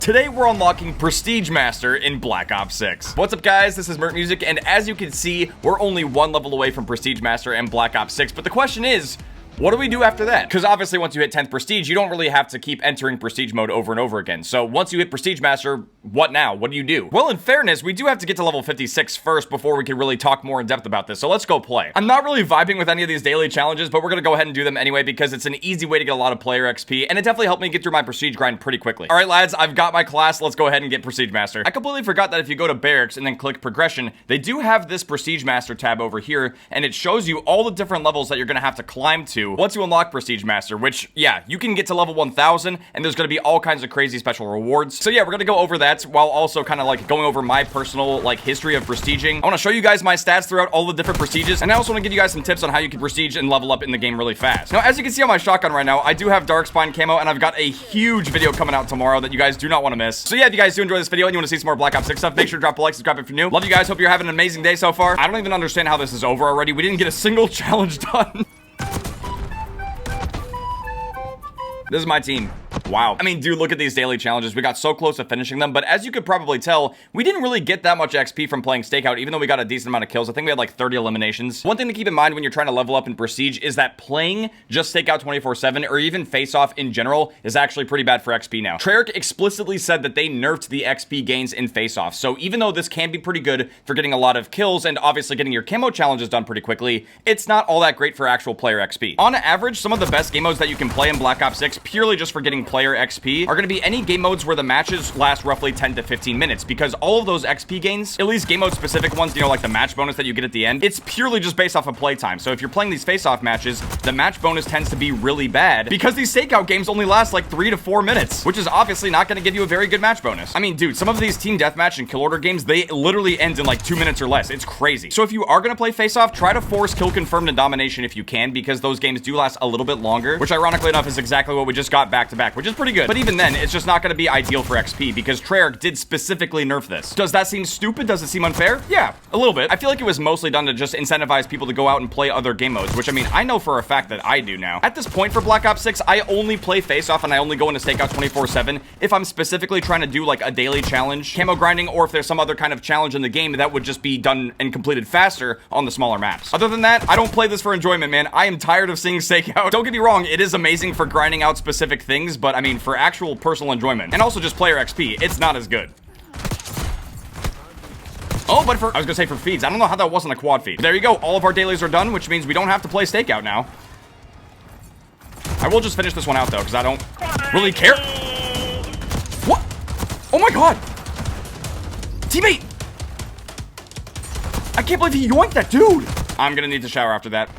Today we're unlocking Prestige Master in Black Ops 6. What's up guys, this is Mert Music, and as you can see, we're only one level away from Prestige Master and Black Ops 6, but the question is, what do we do after that? Because obviously once you hit 10th Prestige, you don't really have to keep entering Prestige mode over and over again. So once you hit Prestige Master, what now? What do you do? Well, in fairness, we do have to get to level 56 first before we can really talk more in depth about this. So let's go play. I'm not really vibing with any of these daily challenges, but we're going to go ahead and do them anyway because it's an easy way to get a lot of player XP, and it definitely helped me get through my Prestige grind pretty quickly. All right, lads, I've got my class. Let's go ahead and get Prestige Master. I completely forgot that if you go to Barracks and then click Progression, they do have this Prestige Master tab over here, and it shows you all the different levels that you're going to have to climb to once you unlock Prestige Master, which, yeah, you can get to level 1000, and there's going to be all kinds of crazy special rewards. So yeah, we're going to go over that while also kind of like going over my personal like history of prestiging. I want to show you guys my stats throughout all the different prestiges, and I also want to give you guys some tips on how you can prestige and level up in the game really fast. Now, as you can see on my shotgun right now, I do have Dark Spine Camo, and I've got a huge video coming out tomorrow that you guys do not want to miss. So yeah, if you guys do enjoy this video and you want to see some more Black Ops 6 stuff, make sure to drop a like, subscribe if you're new. Love you guys. Hope you're having an amazing day so far. I don't even understand how this is over already. We didn't get a single challenge done. This is my team. Wow. I mean, dude, look at these daily challenges. We got so close to finishing them, but as you could probably tell, we didn't really get that much XP from playing Stakeout, even though we got a decent amount of kills. I think we had like 30 eliminations. One thing to keep in mind when you're trying to level up in Prestige is that playing just Stakeout 24/7 or even Face-Off in general is actually pretty bad for XP now. Treyarch explicitly said that they nerfed the XP gains in Face-Off, so even though this can be pretty good for getting a lot of kills and obviously getting your camo challenges done pretty quickly, it's not all that great for actual player XP. On average, some of the best game modes that you can play in Black Ops 6 purely just for getting player XP are going to be any game modes where the matches last roughly 10 to 15 minutes, because all of those XP gains, at least game mode specific ones, you know, like the match bonus that you get at the end, it's purely just based off of playtime. So if you're playing these face-off matches, the match bonus tends to be really bad because these Stakeout games only last like 3 to 4 minutes, which is obviously not going to give you a very good match bonus. I mean, dude, some of these team deathmatch and kill order games, they literally end in like 2 minutes or less. It's crazy. So if you are going to play face-off, try to force kill confirmed and domination if you can, because those games do last a little bit longer, which ironically enough is exactly what we just got back to back, which is pretty good. But even then, it's just not going to be ideal for XP because Treyarch did specifically nerf this. Does that seem stupid? Does it seem unfair? Yeah, a little bit. I feel like it was mostly done to just incentivize people to go out and play other game modes, which I mean, I know for a fact that I do now. At this point for Black Ops 6, I only play Face-Off and I only go into Stakeout 24/7 if I'm specifically trying to do like a daily challenge, camo grinding, or if there's some other kind of challenge in the game that would just be done and completed faster on the smaller maps. Other than that, I don't play this for enjoyment, man. I am tired of seeing Stakeout. Don't get me wrong, it is amazing for grinding out specific things, but I mean, for actual personal enjoyment and also just player XP, it's not as good. Oh, but I was gonna say for feeds, I don't know how that wasn't a quad feed. But there you go, all of our dailies are done, which means we don't have to play Stakeout now. I will just finish this one out though, because I don't really care. What? Oh my god! Teammate! I can't believe he yoinked that dude! I'm gonna need to shower after that.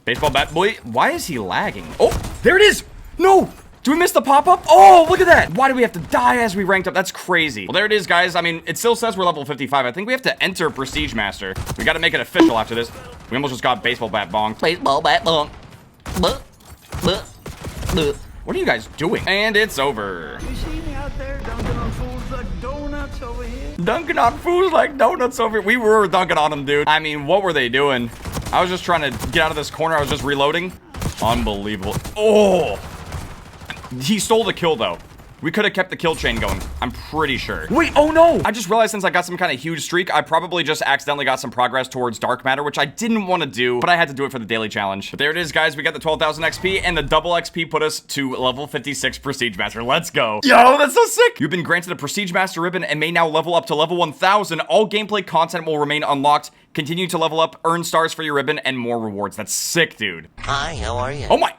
Baseball bat boy, why is he lagging? Oh, there it is! No! Do we miss the pop-up? Oh, look at that! Why do we have to die as we ranked up? That's crazy. Well, there it is, guys. I mean, it still says we're level 55. I think we have to enter Prestige Master. We got to make it official after this. We almost just got baseball bat bonked. Baseball bat bonked. What are you guys doing? And it's over. You see me out there dunking on fools like donuts over here? Dunking on fools like donuts over here. We were dunking on them, dude. I mean, what were they doing? I was just trying to get out of this corner. I was just reloading. Unbelievable. Oh! He stole the kill, though. We could have kept the kill chain going, I'm pretty sure. Wait, oh no! I just realized since I got some kind of huge streak, I probably just accidentally got some progress towards Dark Matter, which I didn't want to do, but I had to do it for the daily challenge. But there it is, guys. We got the 12,000 XP, and the double XP put us to level 56 Prestige Master. Let's go. Yo, that's so sick! You've been granted a Prestige Master ribbon and may now level up to level 1000. All gameplay content will remain unlocked. Continue to level up, earn stars for your ribbon, and more rewards. That's sick, dude. Hi, how are you? Oh my...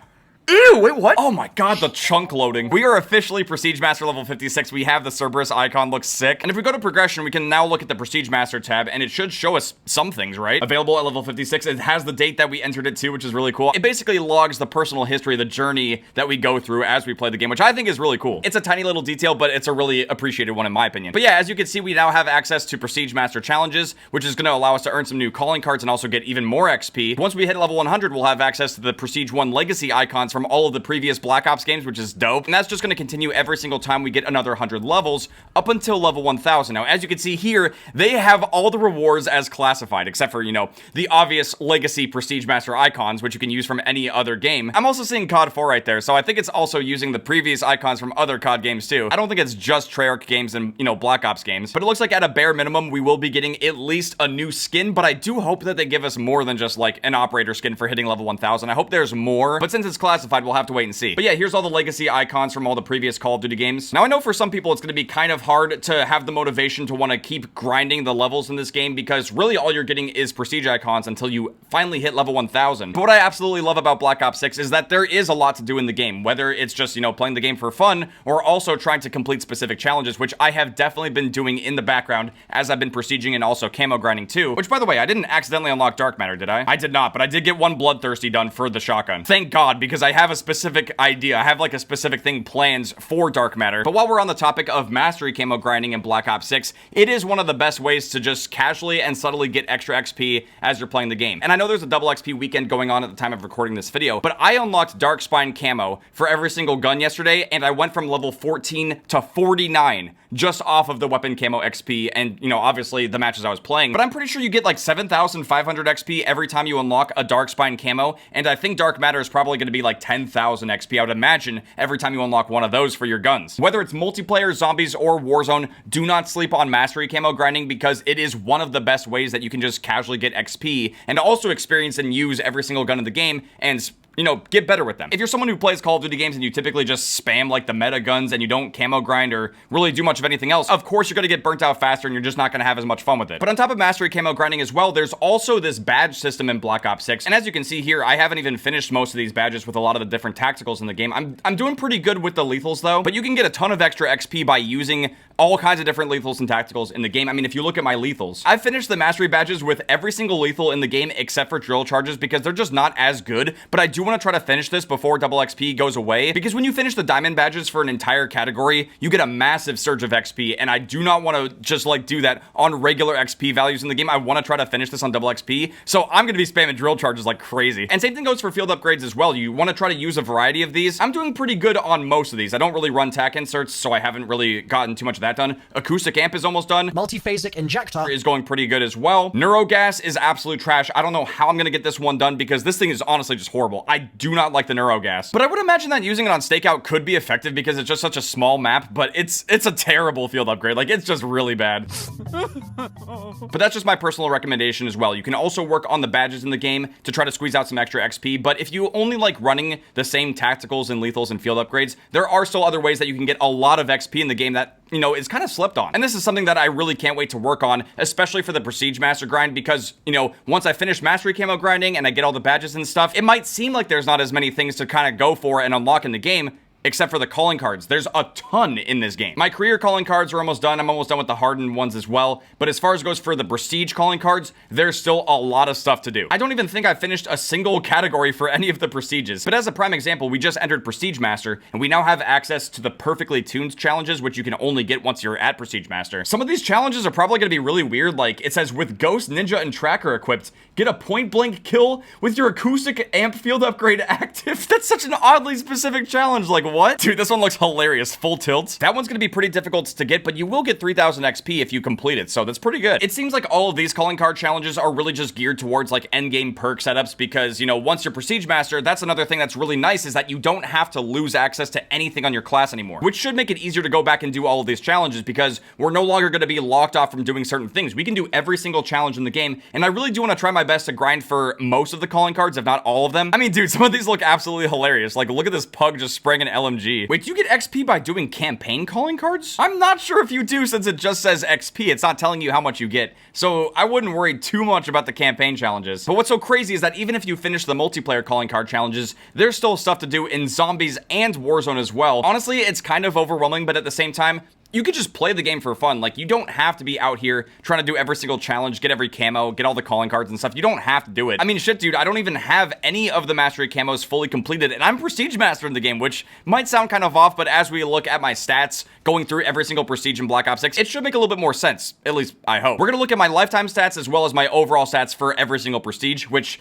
Ew, wait, what? Oh my god, the chunk loading. We are officially Prestige Master level 56. We have the Cerberus icon, looks sick. And if we go to progression, we can now look at the Prestige Master tab, and it should show us some things, right? Available at level 56. It has the date that we entered it to, which is really cool. It basically logs the personal history, the journey that we go through as we play the game, which I think is really cool. It's a tiny little detail, but it's a really appreciated one in my opinion. But yeah, as you can see, we now have access to Prestige Master challenges, which is going to allow us to earn some new calling cards and also get even more XP. Once we hit level 100, we'll have access to the Prestige 1 legacy icons from from all of the previous Black Ops games, which is dope. And that's just going to continue every single time we get another 100 levels up until level 1000. Now, as you can see here, they have all the rewards as classified, except for, you know, the obvious legacy Prestige Master icons, which you can use from any other game. I'm also seeing COD 4 right there, so I think it's also using the previous icons from other COD games too. I don't think it's just Treyarch games and, you know, Black Ops games, but it looks like at a bare minimum, we will be getting at least a new skin, but I do hope that they give us more than just like an operator skin for hitting level 1000. I hope there's more, but since it's classified, we'll have to wait and see. But yeah, here's all the legacy icons from all the previous Call of Duty games. Now, I know for some people, it's going to be kind of hard to have the motivation to want to keep grinding the levels in this game because really all you're getting is prestige icons until you finally hit level 1000. But what I absolutely love about Black Ops 6 is that there is a lot to do in the game, whether it's just, you know, playing the game for fun or also trying to complete specific challenges, which I have definitely been doing in the background as I've been prestiging and also camo grinding too, which by the way, I didn't accidentally unlock Dark Matter, did I? I did not, but I did get one Bloodthirsty done for the shotgun. Thank God, because I have a specific idea. I have like a specific thing plans for Dark Matter. But while we're on the topic of mastery camo grinding in Black Ops 6, it is one of the best ways to just casually and subtly get extra XP as you're playing the game. And I know there's a double XP weekend going on at the time of recording this video, but I unlocked Dark Spine camo for every single gun yesterday, and I went from level 14 to 49 just off of the weapon camo XP and, you know, obviously the matches I was playing. But I'm pretty sure you get like 7,500 XP every time you unlock a Dark Spine camo, and I think Dark Matter is probably going to be like 10,000 XP, I would imagine, every time you unlock one of those for your guns. Whether it's multiplayer, zombies, or Warzone, do not sleep on mastery camo grinding because it is one of the best ways that you can just casually get XP and also experience and use every single gun in the game and, you know, get better with them. If you're someone who plays Call of Duty games and you typically just spam like the meta guns and you don't camo grind or really do much of anything else, of course you're gonna get burnt out faster and you're just not gonna have as much fun with it. But on top of mastery camo grinding as well, there's also this badge system in Black Ops 6. And as you can see here, I haven't even finished most of these badges with a lot of the different tacticals in the game. I'm doing pretty good with the lethals though, but you can get a ton of extra XP by using all kinds of different lethals and tacticals in the game. I mean, if you look at my lethals, I've finished the mastery badges with every single lethal in the game except for drill charges because they're just not as good, but I do want to try to finish this before double XP goes away, because when you finish the diamond badges for an entire category, you get a massive surge of XP, and I do not want to just like do that on regular XP values in the game. I want to try to finish this on double XP, so I'm going to be spamming drill charges like crazy. And same thing goes for field upgrades as well. You want to try to use a variety of these. I'm doing pretty good on most of these. I don't really run tac inserts, so I haven't really gotten too much of that done. Acoustic amp is almost done. Multiphasic injector is going pretty good as well. Neurogas is absolute trash. I don't know how I'm going to get this one done because this thing is honestly just horrible. I do not like the neurogas, but I would imagine that using it on stakeout could be effective because it's just such a small map, but it's a terrible field upgrade. Like, it's just really bad. But that's just my personal recommendation as well. You can also work on the badges in the game to try to squeeze out some extra XP, but if you only like running the same tacticals and lethals and field upgrades, there are still other ways that you can get a lot of XP in the game that, you know, is kind of slept on. And this is something that I really can't wait to work on, especially for the Prestige Master grind, because, you know, once I finish Mastery Camo grinding and I get all the badges and stuff, it might seem like there's not as many things to kind of go for and unlock in the game, except for the calling cards. There's a ton in this game. My career calling cards are almost done. I'm almost done with the hardened ones as well. But as far as goes for the prestige calling cards, there's still a lot of stuff to do. I don't even think I finished a single category for any of the prestiges. But as a prime example, we just entered Prestige Master, and we now have access to the perfectly tuned challenges, which you can only get once you're at Prestige Master. Some of these challenges are probably gonna be really weird. Like, it says, with Ghost, Ninja, and Tracker equipped, get a point-blank kill with your acoustic amp field upgrade active. That's such an oddly specific challenge. Like, what? Dude, this one looks hilarious. Full tilt. That one's gonna be pretty difficult to get, but you will get 3,000 XP if you complete it, so that's pretty good. It seems like all of these calling card challenges are really just geared towards like endgame perk setups because, you know, once you're Prestige Master, that's another thing that's really nice is that you don't have to lose access to anything on your class anymore, which should make it easier to go back and do all of these challenges because we're no longer gonna be locked off from doing certain things. We can do every single challenge in the game, and I really do want to try my best to grind for most of the calling cards, if not all of them. I mean, dude, some of these look absolutely hilarious. Like, look at this pug just spraying an LMG. Wait, do you get XP by doing campaign calling cards? I'm not sure if you do since it just says XP. It's not telling you how much you get. So I wouldn't worry too much about the campaign challenges. But what's so crazy is that even if you finish the multiplayer calling card challenges, there's still stuff to do in zombies and Warzone as well. Honestly, it's kind of overwhelming, but at the same time, you could just play the game for fun. Like, you don't have to be out here trying to do every single challenge, get every camo, get all the calling cards and stuff. You don't have to do it. I mean, shit, dude, I don't even have any of the Mastery camos fully completed, and I'm Prestige Master in the game, which might sound kind of off, but as we look at my stats, going through every single Prestige in Black Ops 6, it should make a little bit more sense. At least, I hope. We're gonna look at my lifetime stats as well as my overall stats for every single Prestige, which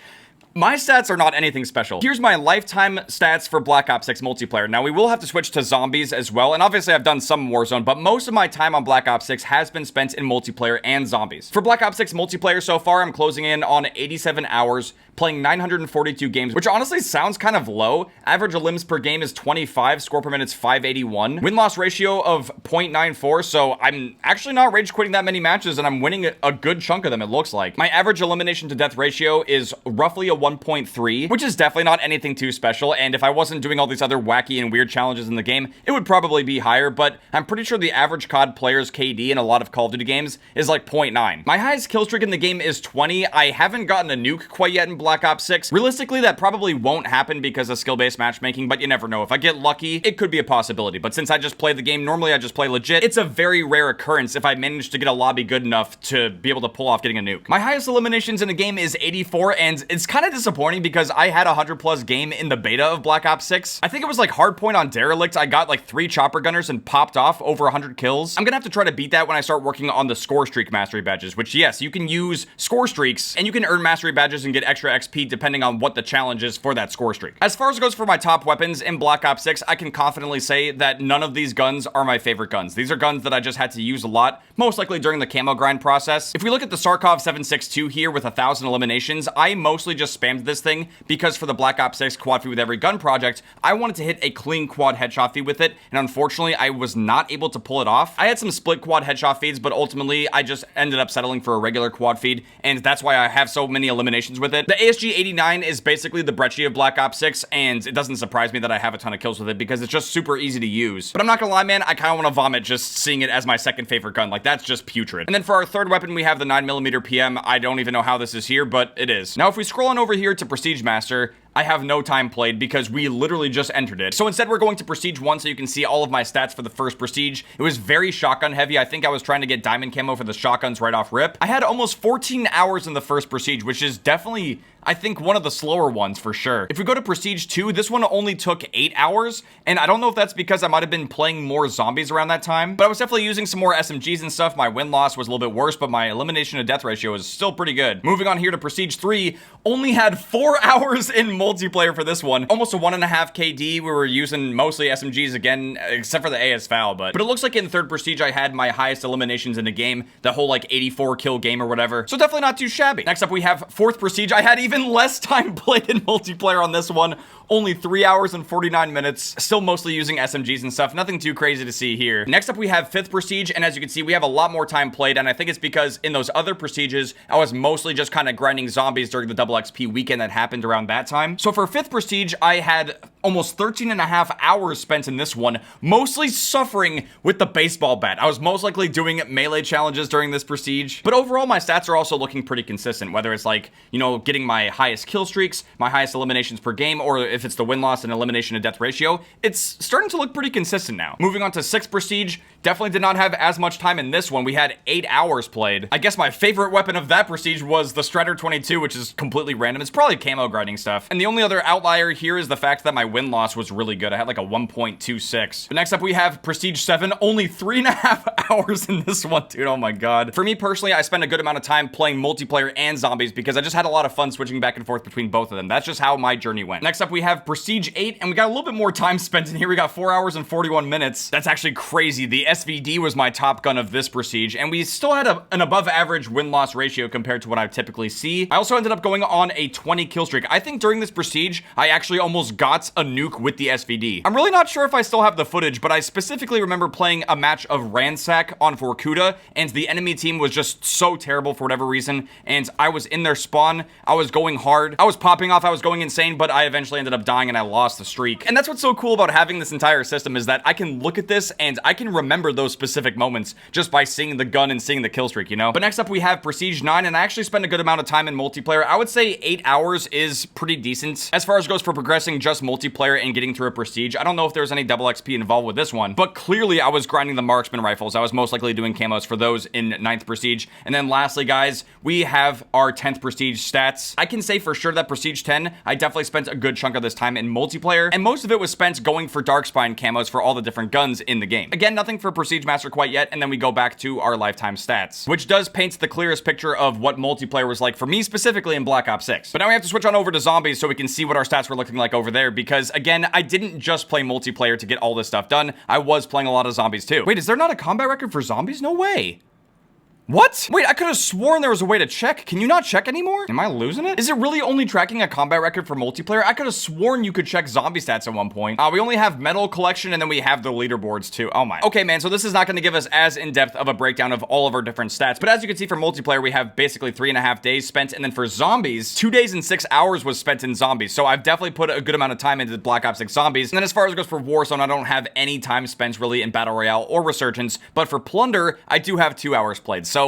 My stats are not anything special. Here's my lifetime stats for Black Ops 6 multiplayer. Now, we will have to switch to zombies as well, and obviously I've done some Warzone, but most of my time on Black Ops 6 has been spent in multiplayer and zombies. For Black Ops 6 multiplayer so far, I'm closing in on 87 hours, playing 942 games, which honestly sounds kind of low. Average elims per game is 25, score per minute's 581. Win-loss ratio of 0.94, so I'm actually not rage quitting that many matches, and I'm winning a good chunk of them, it looks like. My average elimination to death ratio is roughly a 1.3, which is definitely not anything too special, and if I wasn't doing all these other wacky and weird challenges in the game, it would probably be higher, but I'm pretty sure the average COD player's KD in a lot of Call of Duty games is like 0.9. My highest kill streak in the game is 20. I haven't gotten a nuke quite yet in Black Ops 6. Realistically, that probably won't happen because of skill-based matchmaking, but you never know. If I get lucky, it could be a possibility, but since I just play the game, normally I just play legit, it's a very rare occurrence if I manage to get a lobby good enough to be able to pull off getting a nuke. My highest eliminations in a game is 84, and it's kind of disappointing because I had a 100+ game in the beta of Black Ops 6. I think it was like hardpoint on Derelict. I got like 3 chopper gunners and popped off over 100 kills. I'm gonna have to try to beat that when I start working on the score streak mastery badges, which yes, you can use score streaks and you can earn mastery badges and get extra XP depending on what the challenge is for that score streak. As far as it goes for my top weapons in Black Ops 6, I can confidently say that none of these guns are my favorite guns. These are guns that I just had to use a lot, most likely during the camo grind process. If we look at the Sarkov 762 here with 1,000 eliminations, I mostly just spammed this thing because for the Black Ops 6 quad feed with every gun project, I wanted to hit a clean quad headshot feed with it, and unfortunately, I was not able to pull it off. I had some split quad headshot feeds, but ultimately, I just ended up settling for a regular quad feed, and that's why I have so many eliminations with it. The ASG 89 is basically the Brecci of Black Ops 6, and it doesn't surprise me that I have a ton of kills with it because it's just super easy to use. But I'm not gonna lie, man, I kind of want to vomit just seeing it as my second favorite gun. Like, that's just putrid. And then for our third weapon, we have the 9mm PM. I don't even know how this is here, but it is. Now, if we scroll on over here to Prestige Master, I have no time played because we literally just entered it. So instead, we're going to Prestige 1 so you can see all of my stats for the first Prestige. It was very shotgun heavy. I think I was trying to get diamond camo for the shotguns right off rip. I had almost 14 hours in the first Prestige, which is definitely, I think, one of the slower ones for sure. If we go to Prestige 2, this one only took 8 hours, and I don't know if that's because I might have been playing more zombies around that time, but I was definitely using some more SMGs and stuff. My win-loss was a little bit worse, but my elimination to death ratio is still pretty good. Moving on here to Prestige 3, only had 4 hours in multiplayer for this one. Almost a 1.5 KD. We were using mostly SMGs again, except for the AS Val, but it looks like in third Prestige, I had my highest eliminations in a game, the whole like 84 kill game or whatever, so definitely not too shabby. Next up, we have fourth Prestige. I had even less time played in multiplayer on this one. Only 3 hours and 49 minutes. Still mostly using SMGs and stuff. Nothing too crazy to see here. Next up, we have 5th Prestige, and as you can see, we have a lot more time played, and I think it's because in those other Prestiges, I was mostly just kind of grinding zombies during the double XP weekend that happened around that time. So for 5th Prestige, I had almost 13.5 hours spent in this one, mostly suffering with the baseball bat. I was most likely doing melee challenges during this Prestige, but overall, my stats are also looking pretty consistent, whether it's like, you know, getting my highest kill streaks, my highest eliminations per game, or if it's the win-loss and elimination to death ratio, it's starting to look pretty consistent now. Moving on to 6th Prestige, definitely did not have as much time in this one. We had 8 hours played. I guess my favorite weapon of that Prestige was the Strider 22, which is completely random. It's probably camo grinding stuff. And the only other outlier here is the fact that my win-loss was really good. I had like a 1.26. But next up, we have Prestige 7, only 3.5 hours in this one, dude. Oh my god. For me personally, I spent a good amount of time playing multiplayer and zombies because I just had a lot of fun switching back and forth between both of them. That's just how my journey went. Next up, we have Prestige 8, and we got a little bit more time spent in here. We got 4 hours and 41 minutes. That's actually crazy. The SVD was my top gun of this Prestige, and we still had an above average win-loss ratio compared to what I typically see. I also ended up going on a 20 kill streak. I think during this Prestige, I actually almost got a nuke with the SVD. I'm really not sure if I still have the footage, but I specifically remember playing a match of Ransack on Vorkuta, and the enemy team was just so terrible for whatever reason, and I was in their spawn. I was going hard. I was popping off. I was going insane, but I eventually ended up dying and I lost the streak. And that's what's so cool about having this entire system is that I can look at this and I can remember those specific moments just by seeing the gun and seeing the kill streak, you know? But next up, we have Prestige 9, and I actually spent a good amount of time in multiplayer. I would say 8 hours is pretty decent. As far as goes for progressing just multiplayer, multiplayer and getting through a prestige. I don't know if there's any double XP involved with this one, but clearly I was grinding the marksman rifles. I was most likely doing camos for those in 9th prestige. And then lastly, guys, we have our 10th prestige stats. I can say for sure that prestige 10, I definitely spent a good chunk of this time in multiplayer, and most of it was spent going for Darkspine camos for all the different guns in the game. Again, nothing for prestige master quite yet, and then we go back to our lifetime stats, which does paint the clearest picture of what multiplayer was like for me specifically in Black Ops 6. But now we have to switch on over to zombies so we can see what our stats were looking like over there, because again, I didn't just play multiplayer to get all this stuff done. I was playing a lot of zombies too. Wait, is there not a combat record for zombies? No way. What? Wait, I could have sworn there was a way to check. Can you not check anymore? Am I losing it? Is it really only tracking a combat record for multiplayer? I could have sworn you could check zombie stats at one point. We only have medal collection, and then we have the leaderboards too. Oh my. Okay, man, so this is not going to give us as in-depth of a breakdown of all of our different stats, but as you can see for multiplayer, we have basically 3.5 days spent, and then for zombies, 2 days and 6 hours was spent in zombies. So I've definitely put a good amount of time into Black Ops 6 zombies. And then as far as it goes for Warzone, I don't have any time spent really in Battle Royale or Resurgence, but for Plunder, I do have 2 hours played. So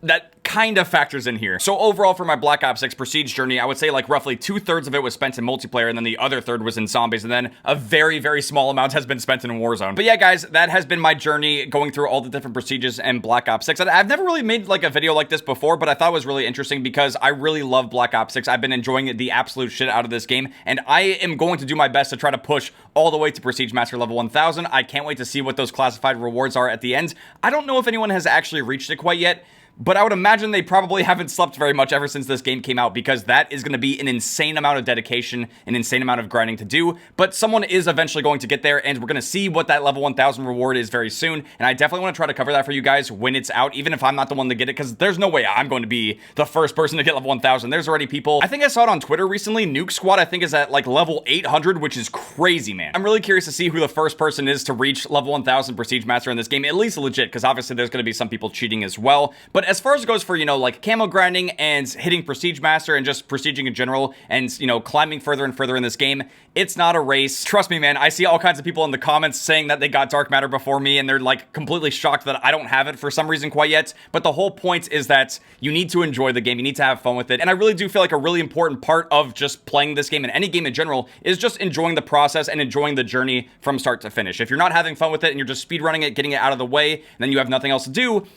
that kind of factors in here. So overall for my Black Ops 6 Prestige journey, I would say like roughly 2/3 of it was spent in multiplayer, and then the other third was in zombies, and then a very, very small amount has been spent in Warzone. But yeah, guys, that has been my journey going through all the different Prestiges and Black Ops 6. I've never really made like a video like this before, but I thought it was really interesting because I really love Black Ops 6. I've been enjoying the absolute shit out of this game, and I am going to do my best to try to push all the way to Prestige Master level 1000. I can't wait to see what those classified rewards are at the end. I don't know if anyone has actually reached it quite yet, but I would imagine they probably haven't slept very much ever since this game came out, because that is going to be an insane amount of dedication, an insane amount of grinding to do. But someone is eventually going to get there, and we're going to see what that level 1000 reward is very soon. And I definitely want to try to cover that for you guys when it's out, even if I'm not the one to get it, because there's no way I'm going to be the first person to get level 1000. There's already people. I think I saw it on Twitter recently. Nuke Squad, I think, is at like level 800, which is crazy, man. I'm really curious to see who the first person is to reach level 1000 Prestige Master in this game, at least legit, because obviously there's going to be some people cheating as well. But as far as it goes for, you know, like camo grinding and hitting Prestige Master and just prestiging in general and, you know, climbing further and further in this game, it's not a race. Trust me, man, I see all kinds of people in the comments saying that they got Dark Matter before me, and they're like completely shocked that I don't have it for some reason quite yet. But the whole point is that you need to enjoy the game, you need to have fun with it. And I really do feel like a really important part of just playing this game and any game in general is just enjoying the process and enjoying the journey from start to finish. If you're not having fun with it and you're just speedrunning it, getting it out of the way, and then you have nothing else to do,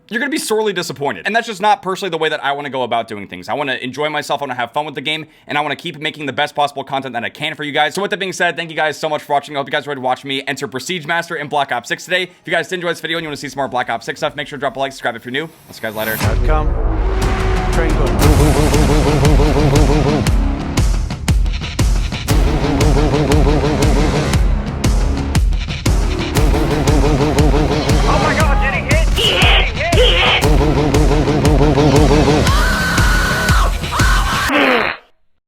you're going to be sorely disappointed. And that's just not personally the way that I want to go about doing things. I want to enjoy myself, I want to have fun with the game, and I want to keep making the best possible content that I can for you guys. So with that being said, thank you guys so much for watching. I hope you guys enjoyed watching me enter Prestige Master in Black Ops 6 today. If you guys did enjoy this video and you want to see some more Black Ops 6 stuff, make sure to drop a like, subscribe if you're new. I'll see you guys later. Come. Train go.